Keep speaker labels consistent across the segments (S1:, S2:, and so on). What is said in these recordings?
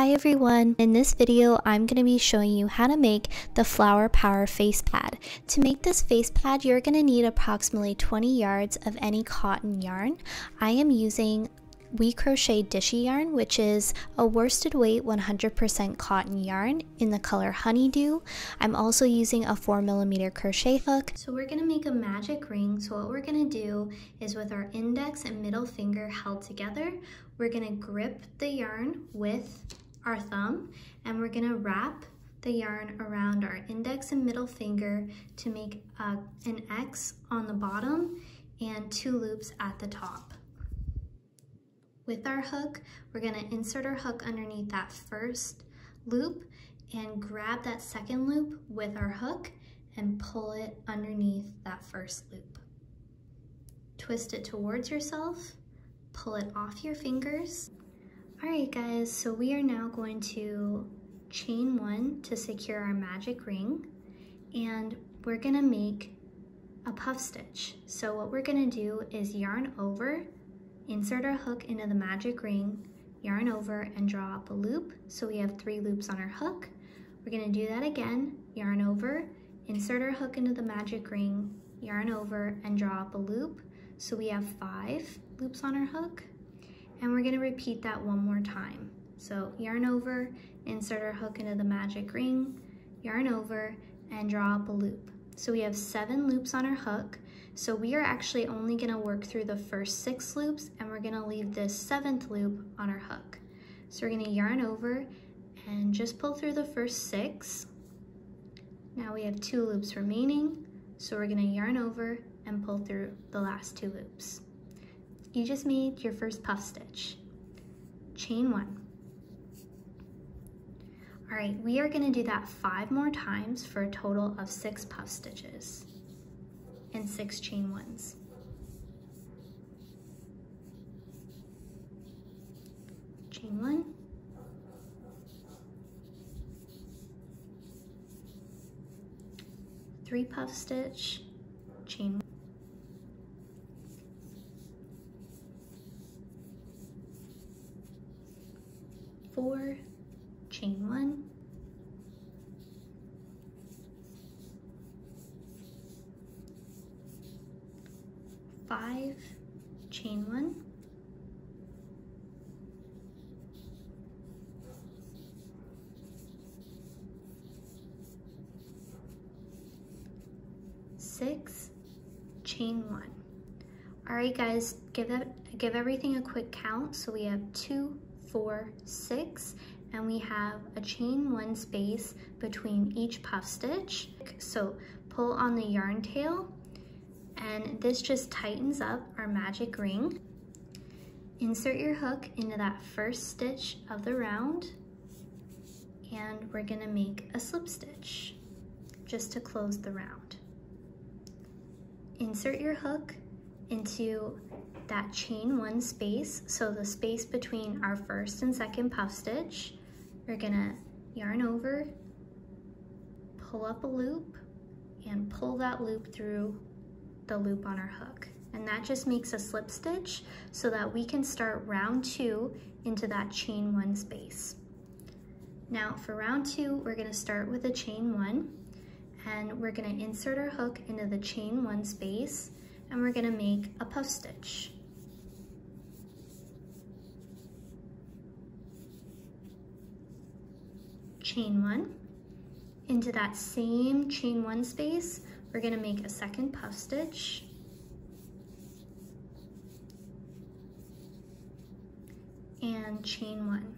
S1: Hi everyone, in this video I'm going to be showing you how to make the Flower Power face pad. To make this face pad you're going to need approximately 20 yards of any cotton yarn. I am using We Crochet Dishy yarn, which is a worsted weight 100% cotton yarn in the color Honeydew. I'm also using a 4mm crochet hook. So we're going to make a magic ring. So what we're going to do is with our index and middle finger held together, we're going to grip the yarn with our thumb and we're going to wrap the yarn around our index and middle finger to make an X on the bottom and 2 loops at the top. With our hook, we're going to insert our hook underneath that first loop and grab that second loop with our hook and pull it underneath that first loop. Twist it towards yourself, pull it off your fingers. Alright guys, so we are now going to chain 1 to secure our magic ring, and we're going to make a puff stitch. So what we're going to do is yarn over, insert our hook into the magic ring, yarn over and draw up a loop. So we have 3 loops on our hook. We're going to do that again, yarn over, insert our hook into the magic ring, yarn over and draw up a loop. So we have 5 loops on our hook. And we're going to repeat that one more time. So yarn over, insert our hook into the magic ring, yarn over, and draw up a loop. So we have 7 loops on our hook. So we are actually only going to work through the first 6 loops, and we're going to leave this 7th loop on our hook. So we're going to yarn over and just pull through the first 6. Now we have 2 loops remaining. So we're going to yarn over and pull through the last 2 loops. You just made your first puff stitch. Chain 1. All right, we are going to do that 5 more times for a total of 6 puff stitches and 6 chain 1s. Chain 1. Three puff stitch, chain 1. 4, chain 1, 5, chain 1, 6, chain 1. All right guys, give everything a quick count. So we have 2, 4, 6, and we have a chain 1 space between each puff stitch. So pull on the yarn tail, and this just tightens up our magic ring. Insert your hook into that first stitch of the round, and we're gonna make a slip stitch just to close the round. Insert your hook into that chain 1 space, so the space between our first and second puff stitch. We're gonna yarn over, pull up a loop, and pull that loop through the loop on our hook. And that just makes a slip stitch so that we can start round 2 into that chain 1 space. Now for round 2, we're gonna start with a chain 1, and we're gonna insert our hook into the chain 1 space, and we're gonna make a puff stitch. Chain 1. Into that same chain 1 space, we're gonna make a second puff stitch. And chain 1.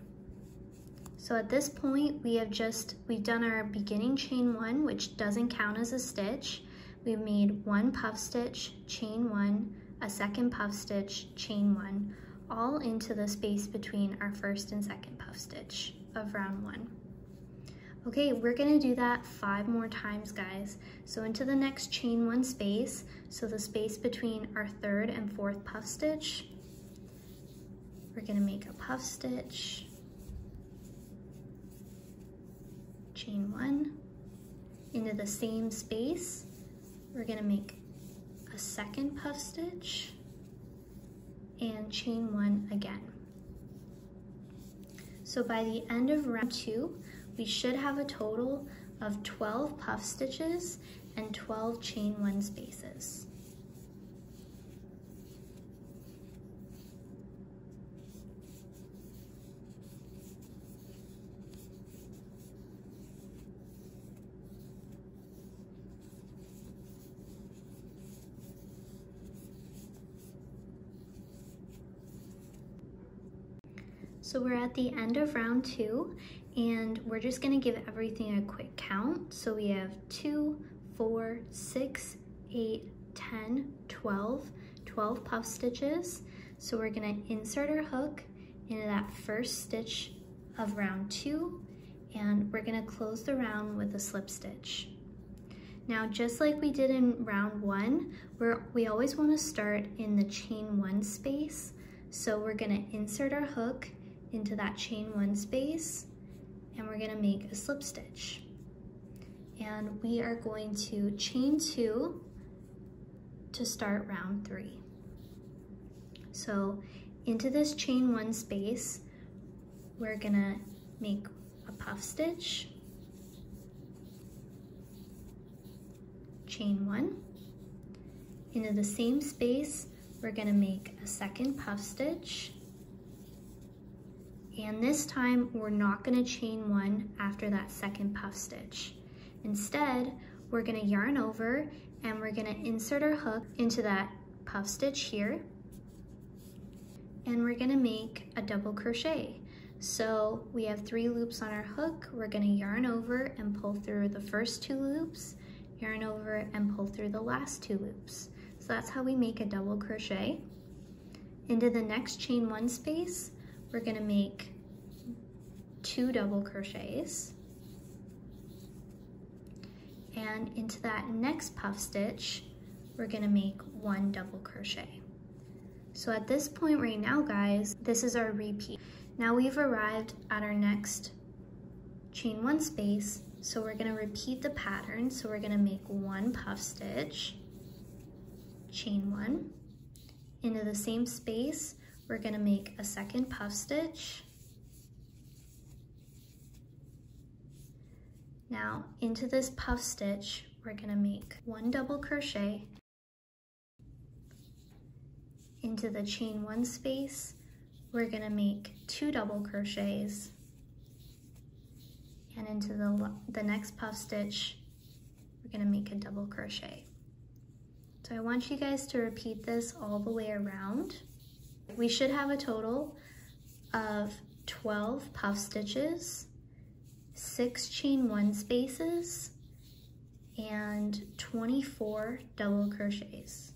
S1: So at this point, we've done our beginning chain 1, which doesn't count as a stitch. We've made 1 puff stitch, chain 1, a second puff stitch, chain 1, all into the space between our first and second puff stitch of round 1. Okay, we're gonna do that 5 more times, guys. So into the next chain 1 space, so the space between our 3rd and 4th puff stitch, we're gonna make a puff stitch, chain 1, into the same space, we're gonna make a second puff stitch, and chain 1 again. So by the end of round 2, we should have a total of 12 puff stitches and 12 chain 1 spaces. So we're at the end of round 2, and we're just gonna give everything a quick count. So we have 2, 4, 6, 8, 10, 12 puff stitches. So we're gonna insert our hook into that first stitch of round 2, and we're gonna close the round with a slip stitch. Now, just like we did in round 1, we always wanna start in the chain 1 space. So we're gonna insert our hook into that chain 1 space, and we're gonna make a slip stitch. And we are going to chain 2 to start round 3. So into this chain 1 space, we're gonna make a puff stitch, chain 1. Into the same space, we're gonna make a second puff stitch, and this time we're not gonna chain 1 after that second puff stitch. Instead, we're gonna yarn over and we're gonna insert our hook into that puff stitch here, and we're gonna make a double crochet. So we have 3 loops on our hook. We're gonna yarn over and pull through the first 2 loops, yarn over and pull through the last 2 loops. So that's how we make a double crochet. Into the next chain 1 space, we're gonna make 2 double crochets. And into that next puff stitch, we're gonna make 1 double crochet. So at this point right now, guys, this is our repeat. Now we've arrived at our next chain 1 space, so we're gonna repeat the pattern. So we're gonna make 1 puff stitch, chain 1. Into the same space, we're gonna make a second puff stitch. Now into this puff stitch, we're gonna make 1 double crochet. Into the chain 1 space, we're gonna make 2 double crochets. And into the next puff stitch, we're gonna make a double crochet. So I want you guys to repeat this all the way around. We should have a total of 12 puff stitches, 6 chain 1 spaces, and 24 double crochets.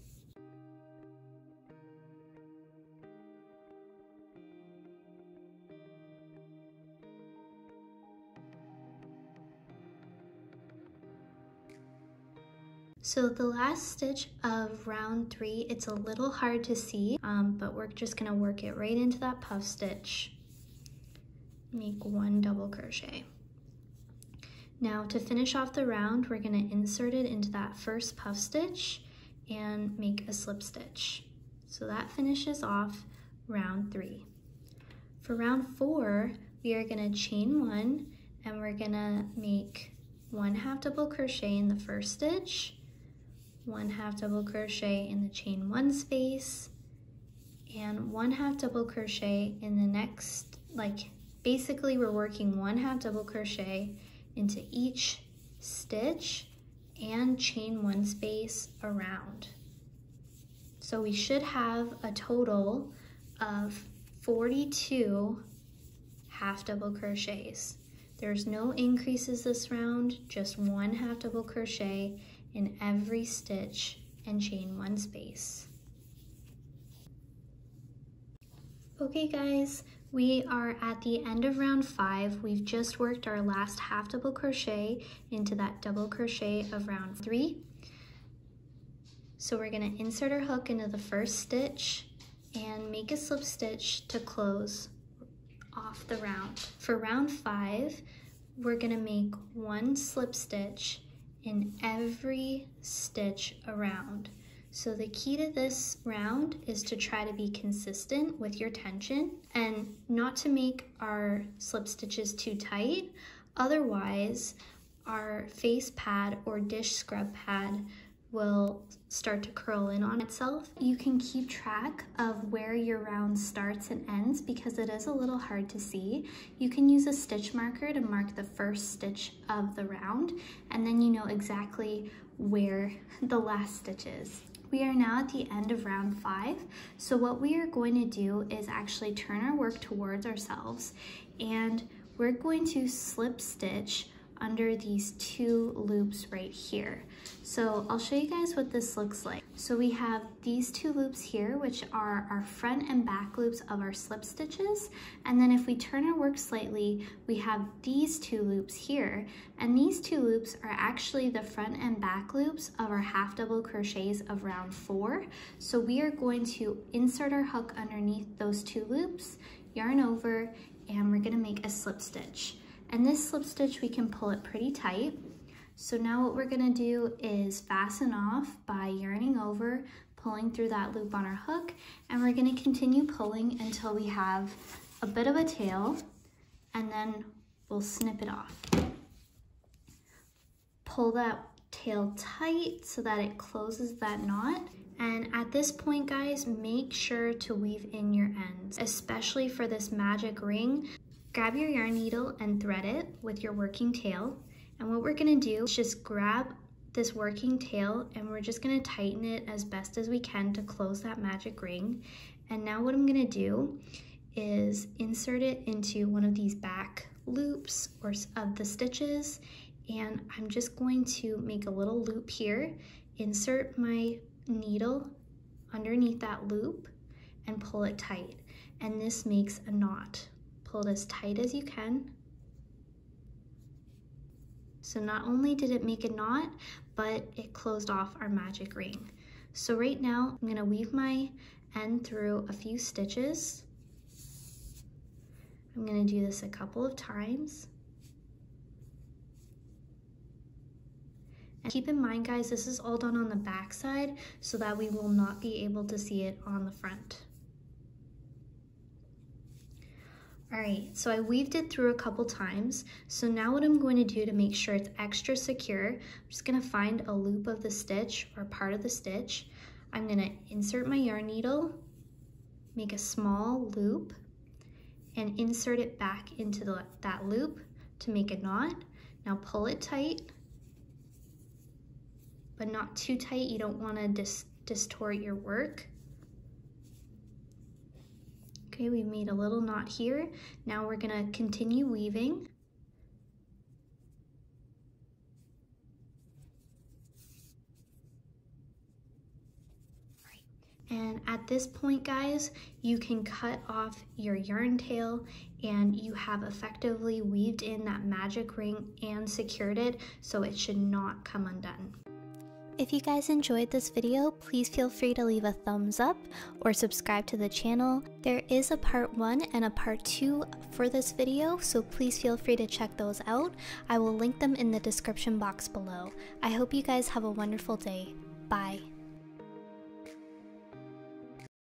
S1: So the last stitch of round 3, it's a little hard to see, but we're just gonna work it right into that puff stitch. Make 1 double crochet. Now to finish off the round, we're gonna insert it into that first puff stitch and make a slip stitch. So that finishes off round 3. For round 4, we are gonna chain 1 and we're gonna make 1 half double crochet in the first stitch, 1 half double crochet in the chain 1 space, and 1 half double crochet in the next, basically we're working 1 half double crochet into each stitch and chain 1 space around. So we should have a total of 42 half double crochets. There's no increases this round, just 1 half double crochet in every stitch and chain 1 space. Okay guys, we are at the end of round 5. We've just worked our last half double crochet into that double crochet of round 3. So we're gonna insert our hook into the first stitch and make a slip stitch to close off the round. For round 5, we're gonna make 1 slip stitch in every stitch around. So the key to this round is to try to be consistent with your tension and not to make our slip stitches too tight. Otherwise, our face pad or dish scrub pad will start to curl in on itself. You can keep track of where your round starts and ends because it is a little hard to see. You can use a stitch marker to mark the first stitch of the round, and then you know exactly where the last stitch is. We are now at the end of round 5. So what we are going to do is actually turn our work towards ourselves, and we're going to slip stitch under these 2 loops right here. So I'll show you guys what this looks like. So we have these 2 loops here, which are our front and back loops of our slip stitches. And then if we turn our work slightly, we have these 2 loops here. And these 2 loops are actually the front and back loops of our half double crochets of round 4. So we are going to insert our hook underneath those 2 loops, yarn over, and we're gonna make a slip stitch. And this slip stitch, we can pull it pretty tight. So now what we're gonna do is fasten off by yarning over, pulling through that loop on our hook, and we're gonna continue pulling until we have a bit of a tail, and then we'll snip it off. Pull that tail tight so that it closes that knot. And at this point, guys, make sure to weave in your ends, especially for this magic ring. Grab your yarn needle and thread it with your working tail. And what we're gonna do is just grab this working tail and we're just gonna tighten it as best as we can to close that magic ring. And now what I'm gonna do is insert it into one of these back loops or of the stitches. And I'm just going to make a little loop here, insert my needle underneath that loop and pull it tight. And this makes a knot. Pull it as tight as you can. So not only did it make a knot, but it closed off our magic ring. So right now, I'm gonna weave my end through a few stitches. I'm gonna do this a couple of times. And keep in mind, guys, this is all done on the back side so that we will not be able to see it on the front. All right, so I weaved it through a couple times. So now what I'm going to do to make sure it's extra secure, I'm just gonna find a loop of the stitch or part of the stitch. I'm gonna insert my yarn needle, make a small loop, and insert it back into that loop to make a knot. Now pull it tight, but not too tight. You don't wanna distort your work. Okay, we've made a little knot here. Now we're gonna continue weaving. And at this point, guys, you can cut off your yarn tail and you have effectively weaved in that magic ring and secured it, so it should not come undone.
S2: If you guys enjoyed this video, please feel free to leave a thumbs up or subscribe to the channel. There is a part 1 and a part 2 for this video, so please feel free to check those out. I will link them in the description box below. I hope you guys have a wonderful day. Bye.